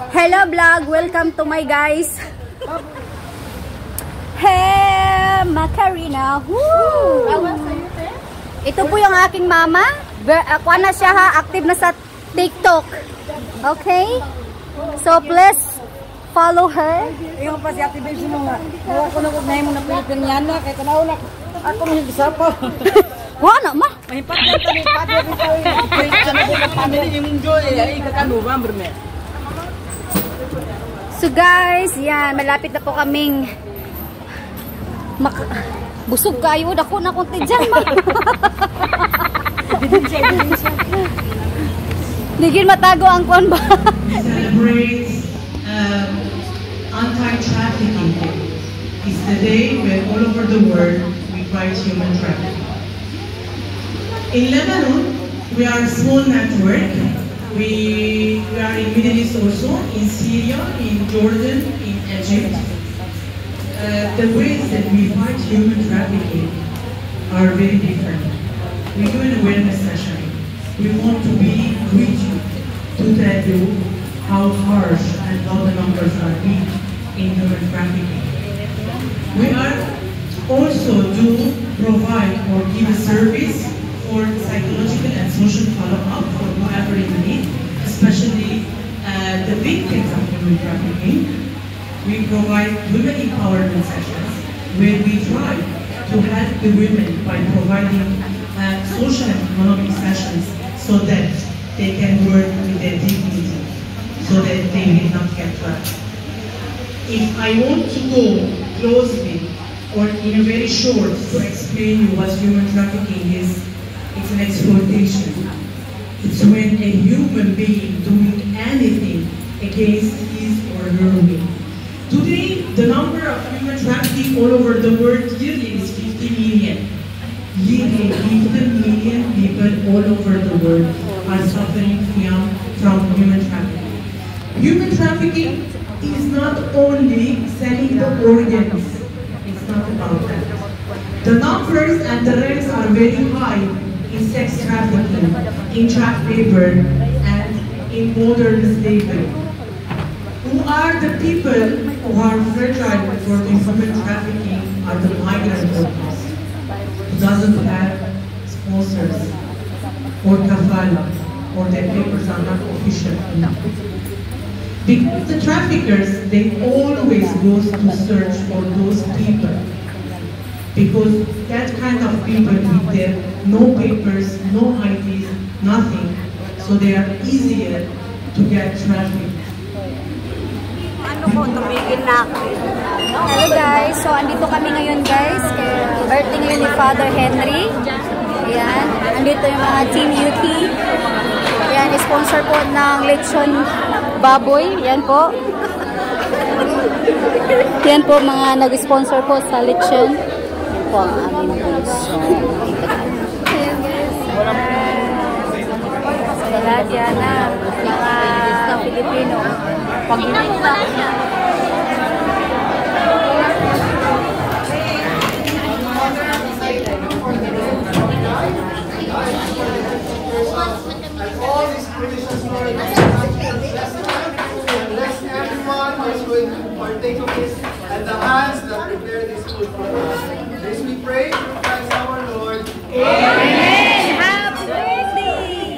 Hello vlog, welcome to my guys. Hey, Macarena. Woo! Ito po yung aking mama. Ako na siya ha, active na sa TikTok. Okay? So please follow her. Yung pa si Ate Besi mo nga. Ako na kung nahin mo na Pilipiniana. Kaya tanaw na. Ako nang isa pa. Wala ma. Mahipat lang kami. Pati ako ikaw yung family yung joy. Ay, kakanuba, berme. So guys, yan. Malapit na po kaming busog kayo. Dako na konti dyan ma. Digin matago ang kwan ba? Celebrates Anti-Trafficking Day. It's the day when all over the world we fight human trafficking. In Lebanon, we are a small network. We are in Middle East also, in Syria, in Jordan, in Egypt. The ways that we fight human trafficking are very different. We do an awareness session. We want to be with you to tell you how harsh and how the numbers are big in human trafficking. We are also to provide or give a service for psychological and social follow-up for whoever in need, especially the victims of human trafficking. We provide women empowerment sessions where we try to help the women by providing social and economic sessions so that they can work with their dignity, so that they will not get trapped. If I want to go closely or in a very short to explain you what human trafficking is, it's an exploitation. It's when a human being doing anything against his or her will. Today, the number of human trafficking all over the world yearly is 50 million. Yearly, 50 million people all over the world are suffering from human trafficking. Human trafficking is not only selling the organs. It's not about that. The numbers and the rates are very high in sex trafficking, in child labor, and in modern slavery. Who are the people who are fragile for the human trafficking are the migrant workers who doesn't have sponsors or kafala, or their papers are not official enough. Because the traffickers, they always go to search for those people. Because that kind of people with their no papers, no IDs, nothing, so they are easier to get trafficked. Hello guys, so andito kami ngayon guys, birthday ngayon ni Father Henry. Ayan, andito yung mga Team UT. Ayan, sponsor po ng lechon baboy. Yan po. Yan po mga nag-sponsor po sa lechon. Yan po ang aming puso. Ayan guys. Wala dyan na mga Pilipino. Pag-init na. All these traditions bless everyone who is going to partake of this and the hands that prepare this food for us. This we pray through Christ our Lord. Amen. Happy birthday.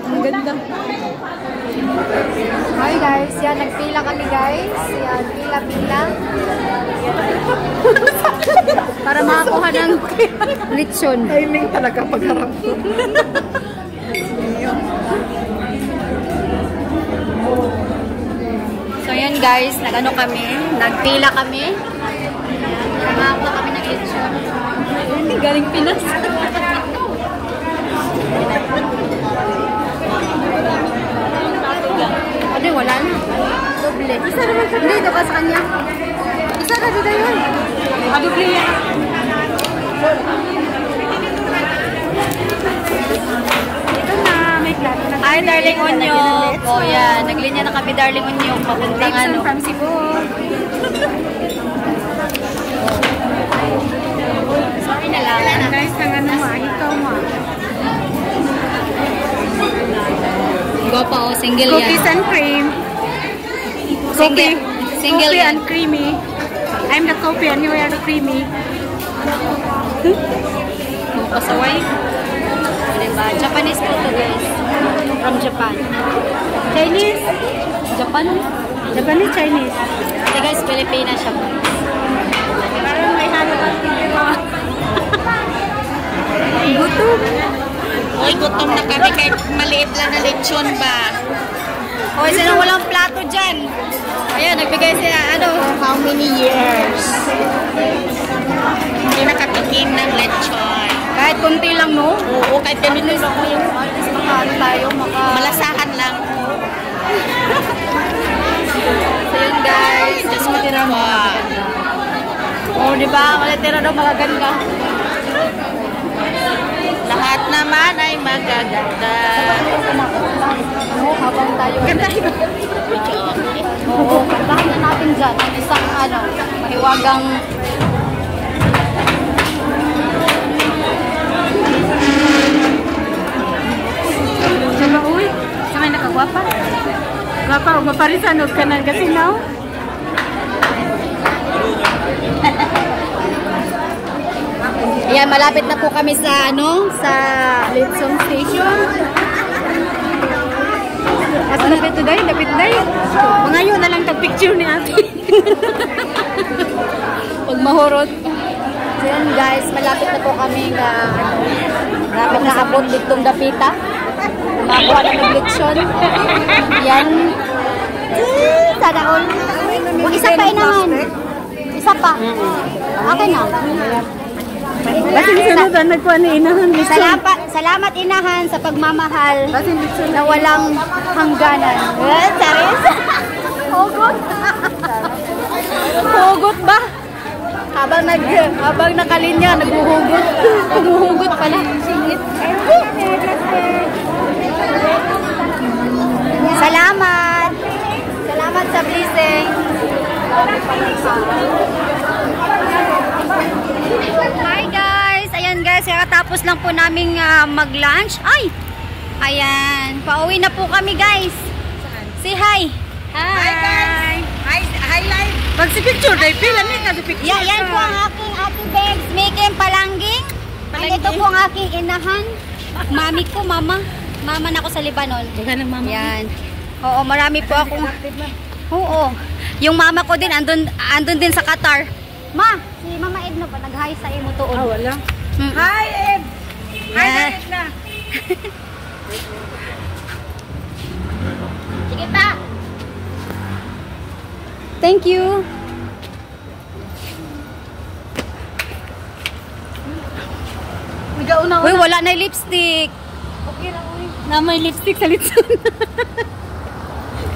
Ang ganda. Hi guys, yan, nagpila kami guys. Yan, pila-pila. Para makakuha ng lechon. Timing talaga pagharap. So yan guys, nagano kami, nagpila kami. Ayan. Padugli yan. Hi, Darling Onyok. Oh, yan. Naglinya na kami, Darling Onyok. Papuntang ano. From Cebu. Sorry na lang. Guys, ang ano mo, ikaw mo. Gopa, oh. Single yan. Cookies and cream. Single. Single Coffee yan. and creamy. I'm the coffee and you are the creamy. Pasaway. Diba? Japanese po to, guys. From Japan. Chinese? Japan? Japanese, Chinese. Ito guys, Pilipina siya. Parang may halo ka dito. Gutom. Uy, gutom na kami kahit maliit lang na lechon ba? Hoy, sino walang plato dyan? Ayan, nagbigay sila, ano? How many years? Hindi nakatikim ng lechon. Kahit kunti lang, no? Oo, kahit ganito lang mo yung Makaano tayo, malasahan lang. So yun guys, just matira mo. Oh, di ba? Matira daw magaganda. Lahat naman ay magaganda. No, habang tayo. Ganda. Oo, kantahan na natin dyan. Ang isang, ano, mahiwagang Sama, uy. Sama nakagwapa. Gwapa, maparisan ka ng kasinaw. Ayan, malapit na po kami sa, ano, sa Litson Station. At lapit today, lapit day. Mga yun na lang tag-picture ni ate. Pag mahurot. So yan guys, malapit na po kami na, ano, malapit na abot ditong dapita. Makuha na ng Litson. Yan. Sana all. Isa pa naman. Isa pa. Okay na. Kasi sunod ang nagkuha ni inahan. Salamat inahan sa pagmamahal na walang hangganan. Charis? Hugot? Hugot ba? Habang nakalinya, naghuhugot. Humuhugot pala. Salamat! Salamat sa blessing. Hi guys! Ayan guys, kakatapos lang po naming mag-lunch. Ay! Ayan, pauwi na po kami guys. Say hi! Hi guys! Hi, live. Pag si picture, day pila ni ka si picture. Yan po ang aking ate Begs, Mikim Palangging. And ito po ang aking inahan. Mami ko, mama. Mama na ako sa Lebanon. Yan. Oo, marami po akong... Oo. Yung mama ko din, andun din sa Qatar. Ma, si Mama Edna ba? Nag-hi sa imo tuon. Ah, wala. Hi, Ed! Hi, Edna! Sige pa. Thank you. Uy, wala na yung lipstick. Okay lang, uy. Na may lipstick sa litson.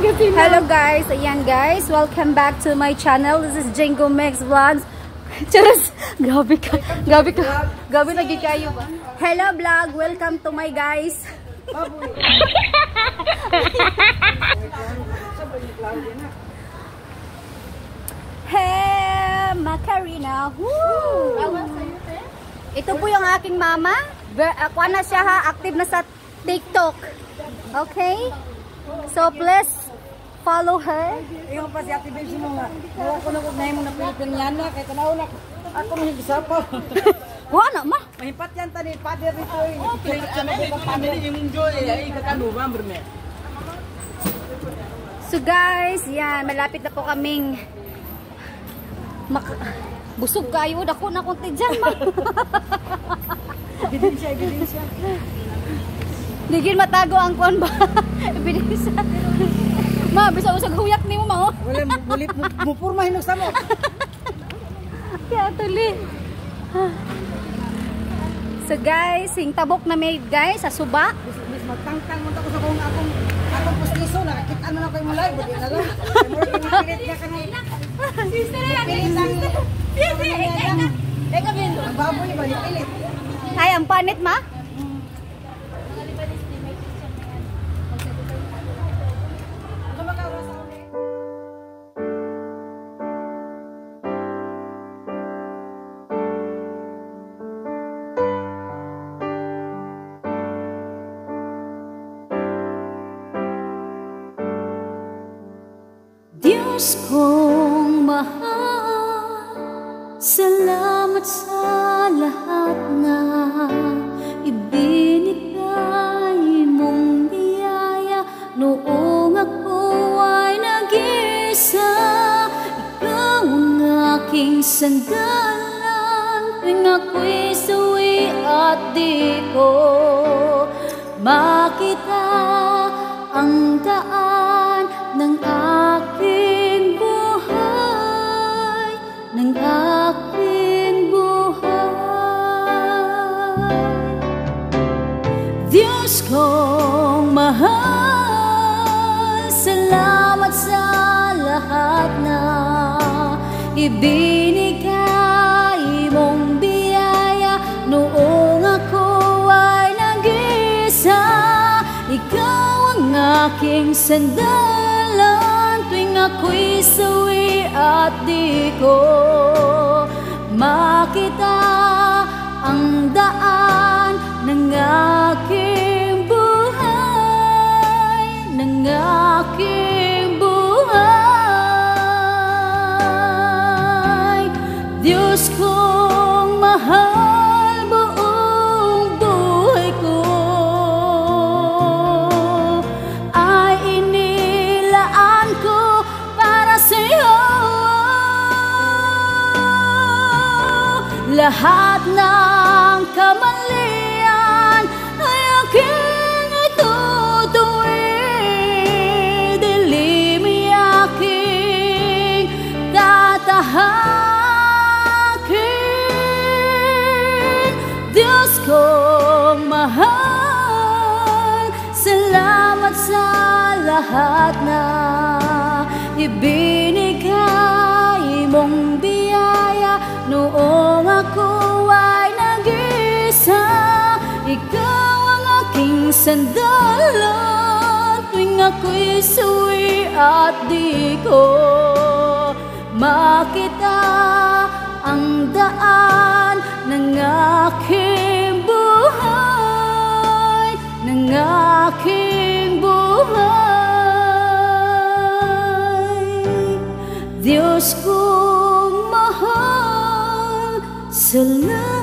Hello guys, ayan guys, welcome back to my channel. This is Jingo Mix Vlogs. Charas, grabe ka, grabe lagi kayo ba? Hello vlog, welcome to my guys. Hey, Macarena. Woo! Ito po yung aking mama. Kuha na siya ha, active na sa TikTok. Okay? So please follow her. Iyo pa si ate Begs mo nga. Wala ko na kung nahin mo na Pilipiniana. Kaya tanaw na. Ako nung hindi sapaw. Wala ma. Mahipat yan tani. Pader rito eh. So guys, yan, malapit na po kaming busog kayo, dako na konti dyan ma. Ebidensya. Digin matago ang kuan ba? Ebidensya. Ma, bisa usag huyak ni mo ma oh. Wala, mupurma hinog sa mo. Kaya tuloy. So guys, sing tabok na made guys sa suba. Bis magtangtang mo ko sa kung akong pustiso. Nakakita na ako yung live. Buti na lang. More inapilit ka kanina. Sister lang. baboy ba? Pilit. Ay, ang panit ma? Diyos kong mahal, salamat sa lahat na ibinigay mong biyaya noong ako ay nag-isa. Ikaw ang aking sandalan tuwing ako'y suwi at di ko makita ang daan ng aking buhay, ng aking buhay. Diyos kong mahal, salamat sa lahat na ibinigay mong biyaya noong ako ay nag-isa. Ikaw ang aking sandalan tuwing ako'y sawi at di ko makita ang daan ng aking buhay, ng aking buhay. Diyos kong mahal, buong buhay ko ay inilaan ko para sa'yo. Lahat ng kamalian ay aking itutuwid, dilim ay aking tatahakin. Diyos kong mahal, salamat sa lahat na ibinigay mong biyaya noong ako ay nag-isa. Ikaw ang aking sandalan tuwing ako'y suwi at di ko makita ang daan ng aking buhay, ng aking buhay. Diyos kong mahal, salamat.